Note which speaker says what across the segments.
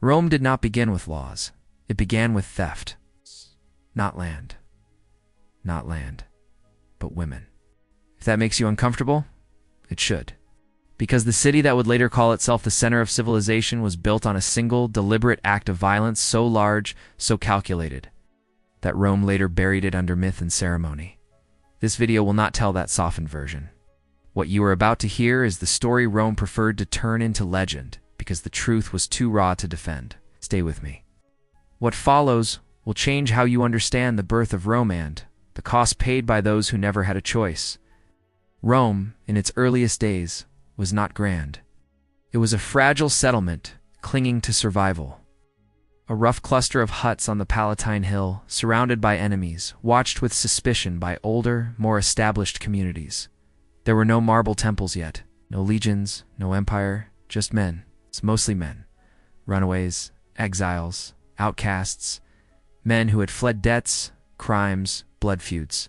Speaker 1: Rome did not begin with laws. It began with theft. Not land. Not land, but women. If that makes you uncomfortable, it should. Because the city that would later call itself the center of civilization was built on a single, deliberate act of violence so large, so calculated, that Rome later buried it under myth and ceremony. This video will not tell that softened version. What you are about to hear is the story Rome preferred to turn into legend because the truth was too raw to defend. Stay with me. What follows will change how you understand the birth of Rome and the cost paid by those who never had a choice. Rome, in its earliest days, was not grand. It was a fragile settlement clinging to survival. A rough cluster of huts on the Palatine Hill, surrounded by enemies, watched with suspicion by older, more established communities. There were no marble temples yet, no legions, no empire, just men. It's mostly men. Runaways, exiles, outcasts, men who had fled debts, crimes, blood feuds.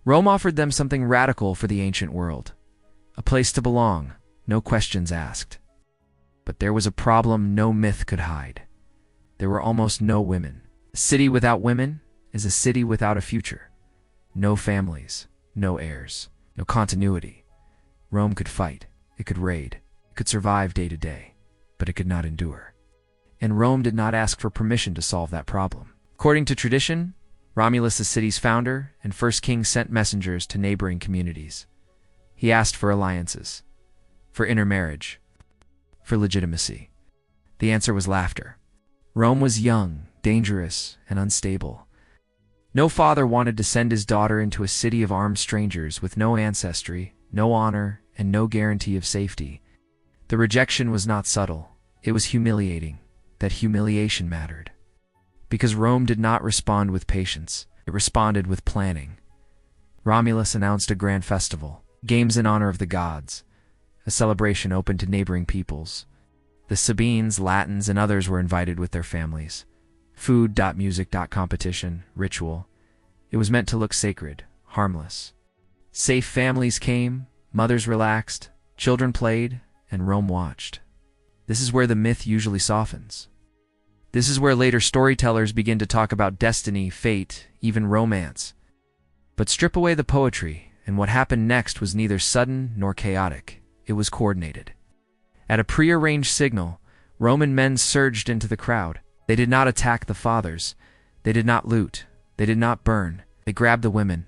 Speaker 1: Rome offered them something radical for the ancient world. A place to belong, no questions asked. But there was a problem no myth could hide. There were almost no women. A city without women is a city without a future. No families, no heirs, no continuity. Rome could fight, it could raid, it could survive day to day, but it could not endure. And Rome did not ask for permission to solve that problem. According to tradition, Romulus, the city's founder and first king, sent messengers to neighboring communities. He asked for alliances, for intermarriage, for legitimacy. The answer was laughter. Rome was young, dangerous, and unstable. No father wanted to send his daughter into a city of armed strangers with no ancestry, no honor, and no guarantee of safety. The rejection was not subtle. It was humiliating. That humiliation mattered. Because Rome did not respond with patience, it responded with planning. Romulus announced a grand festival, games in honor of the gods, a celebration open to neighboring peoples. The Sabines, Latins, and others were invited with their families. Food, music, competition, ritual. It was meant to look sacred, harmless. Safe families came, mothers relaxed, children played, and Rome watched. This is where the myth usually softens. This is where later storytellers begin to talk about destiny, fate, even romance. But strip away the poetry, and what happened next was neither sudden nor chaotic. It was coordinated. At a prearranged signal, Roman men surged into the crowd. They did not attack the fathers. They did not loot. They did not burn. They grabbed the women,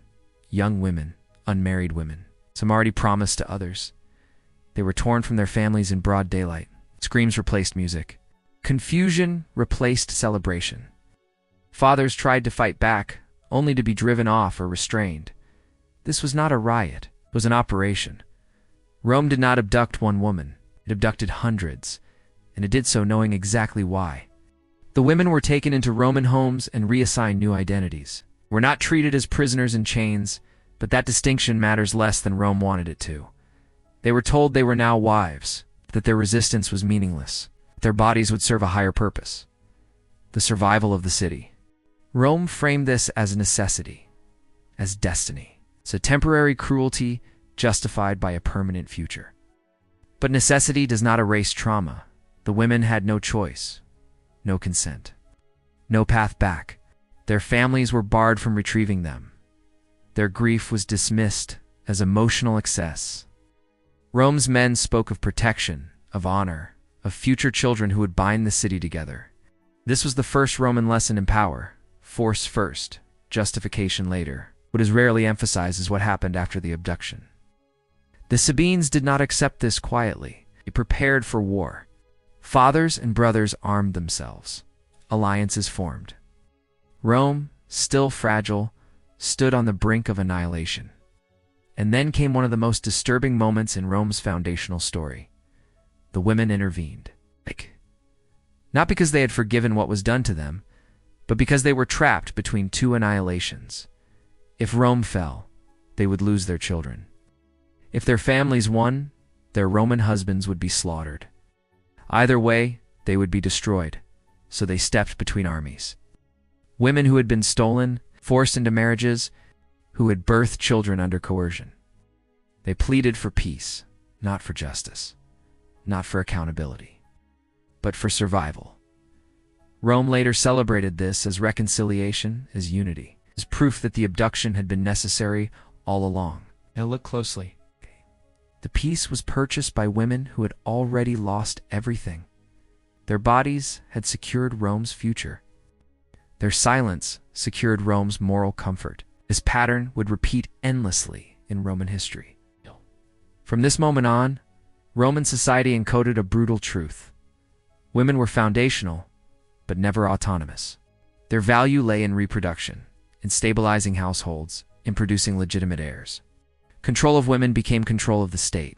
Speaker 1: young women, unmarried women, some already promised to others. They were torn from their families in broad daylight. Screams replaced music. Confusion replaced celebration. Fathers tried to fight back, only to be driven off or restrained. This was not a riot. It was an operation. Rome did not abduct one woman. It abducted hundreds, and it did so knowing exactly why. The women were taken into Roman homes and reassigned new identities. Were not treated as prisoners in chains, but that distinction matters less than Rome wanted it to. They were told they were now wives, that their resistance was meaningless. Their bodies would serve a higher purpose, the survival of the city. Rome framed this as a necessity, as destiny. It's a temporary cruelty justified by a permanent future. But necessity does not erase trauma. The women had no choice, no consent, no path back. Their families were barred from retrieving them. Their grief was dismissed as emotional excess. Rome's men spoke of protection, of honor, of future children who would bind the city together. This was the first Roman lesson in power: force first, justification later. What is rarely emphasized is what happened after the abduction. The Sabines did not accept this quietly. They prepared for war. Fathers and brothers armed themselves. Alliances formed. Rome, still fragile, stood on the brink of annihilation. And then came one of the most disturbing moments in Rome's foundational story. The women intervened. Not because they had forgiven what was done to them, but because they were trapped between two annihilations. If Rome fell, they would lose their children. If their families won, their Roman husbands would be slaughtered. Either way, they would be destroyed, so they stepped between armies. Women who had been stolen, forced into marriages, who had birthed children under coercion. They pleaded for peace, not for justice, not for accountability, but for survival. Rome later celebrated this as reconciliation, as unity, as proof that the abduction had been necessary all along. Now look closely. The peace was purchased by women who had already lost everything. Their bodies had secured Rome's future. Their silence secured Rome's moral comfort. This pattern would repeat endlessly in Roman history. From this moment on, Roman society encoded a brutal truth. Women were foundational, but never autonomous. Their value lay in reproduction, in stabilizing households, in producing legitimate heirs. Control of women became control of the state.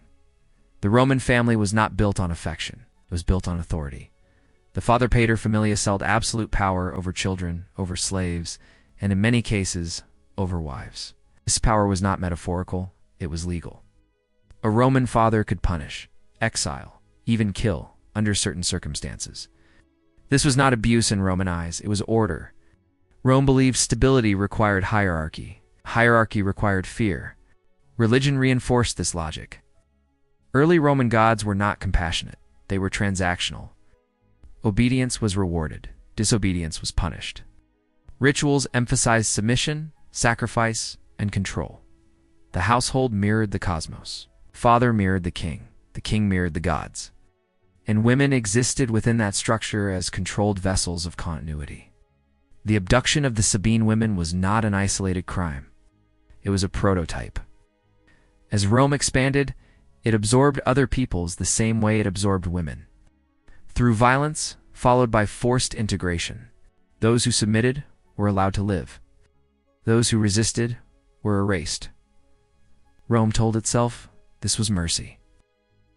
Speaker 1: The Roman family was not built on affection. It was built on authority. The father pater familias held absolute power over children, over slaves, and in many cases, over wives. This power was not metaphorical, it was legal. A Roman father could punish, exile, even kill, under certain circumstances. This was not abuse in Roman eyes, it was order. Rome believed stability required hierarchy. Hierarchy required fear. Religion reinforced this logic. Early Roman gods were not compassionate, they were transactional. Obedience was rewarded, disobedience was punished. Rituals emphasized submission, sacrifice, and control. The household mirrored the cosmos. Father mirrored the king mirrored the gods. And women existed within that structure as controlled vessels of continuity. The abduction of the Sabine women was not an isolated crime. It was a prototype. As Rome expanded, it absorbed other peoples the same way it absorbed women. Through violence, followed by forced integration, those who submitted were allowed to live. Those who resisted were erased. Rome told itself this was mercy.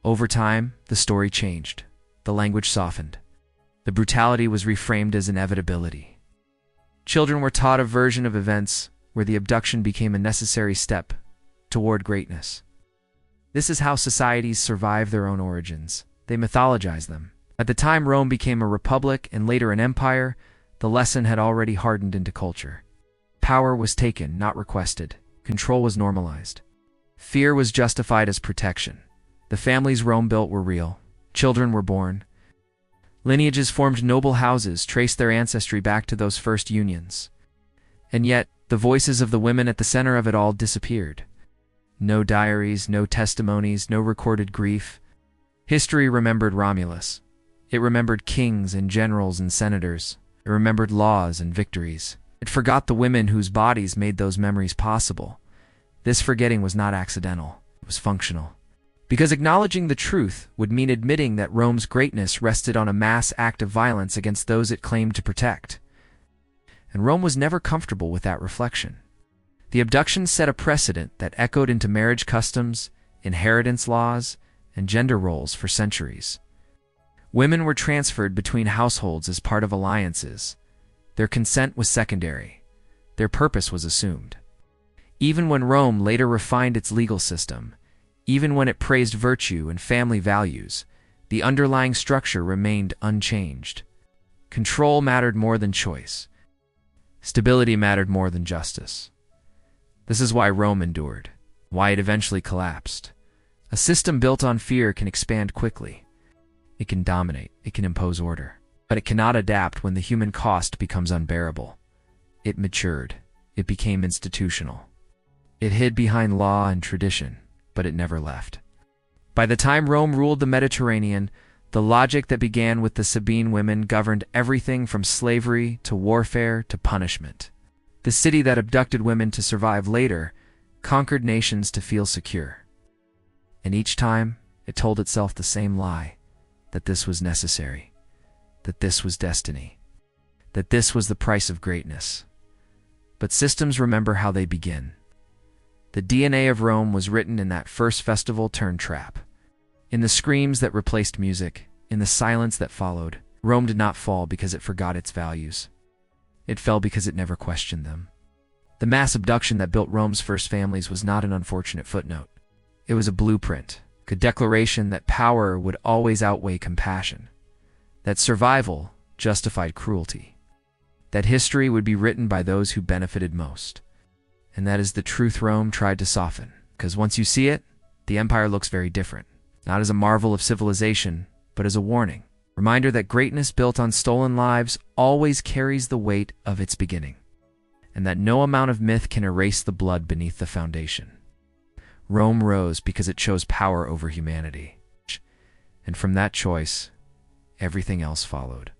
Speaker 1: Over time, the story changed. The language softened. The brutality was reframed as inevitability. Children were taught a version of events where the abduction became a necessary step toward greatness. This is how societies survive their own origins. They mythologize them. At the time Rome became a republic and later an empire, the lesson had already hardened into culture. Power was taken, not requested. Control was normalized. Fear was justified as protection. The families Rome built were real. Children were born. Lineages formed noble houses, traced their ancestry back to those first unions. And yet, the voices of the women at the center of it all disappeared. No diaries, no testimonies, no recorded grief. History remembered Romulus. It remembered kings and generals and senators. It remembered laws and victories. It forgot the women whose bodies made those memories possible. This forgetting was not accidental. It was functional. Because acknowledging the truth would mean admitting that Rome's greatness rested on a mass act of violence against those it claimed to protect. And Rome was never comfortable with that reflection. The abduction set a precedent that echoed into marriage customs, inheritance laws, and gender roles for centuries. Women were transferred between households as part of alliances. Their consent was secondary. Their purpose was assumed. Even when Rome later refined its legal system, even when it praised virtue and family values, the underlying structure remained unchanged. Control mattered more than choice. Stability mattered more than justice. This is why Rome endured, why it eventually collapsed. A system built on fear can expand quickly. It can dominate, it can impose order, but it cannot adapt when the human cost becomes unbearable. It matured. It became institutional. It hid behind law and tradition, but it never left. By the time Rome ruled the Mediterranean, the logic that began with the Sabine women governed everything from slavery to warfare to punishment. The city that abducted women to survive later conquered nations to feel secure. And each time, it told itself the same lie, that this was necessary, that this was destiny, that this was the price of greatness. But systems remember how they begin. The DNA of Rome was written in that first festival turned trap. In the screams that replaced music, in the silence that followed, Rome did not fall because it forgot its values. It fell because it never questioned them. The mass abduction that built Rome's first families was not an unfortunate footnote. It was a blueprint, a declaration that power would always outweigh compassion, that survival justified cruelty, that history would be written by those who benefited most. And that is the truth Rome tried to soften, because once you see it, the empire looks very different. Not as a marvel of civilization, but as a warning. Reminder that greatness built on stolen lives always carries the weight of its beginning, and that no amount of myth can erase the blood beneath the foundation. Rome rose because it chose power over humanity, and from that choice, everything else followed.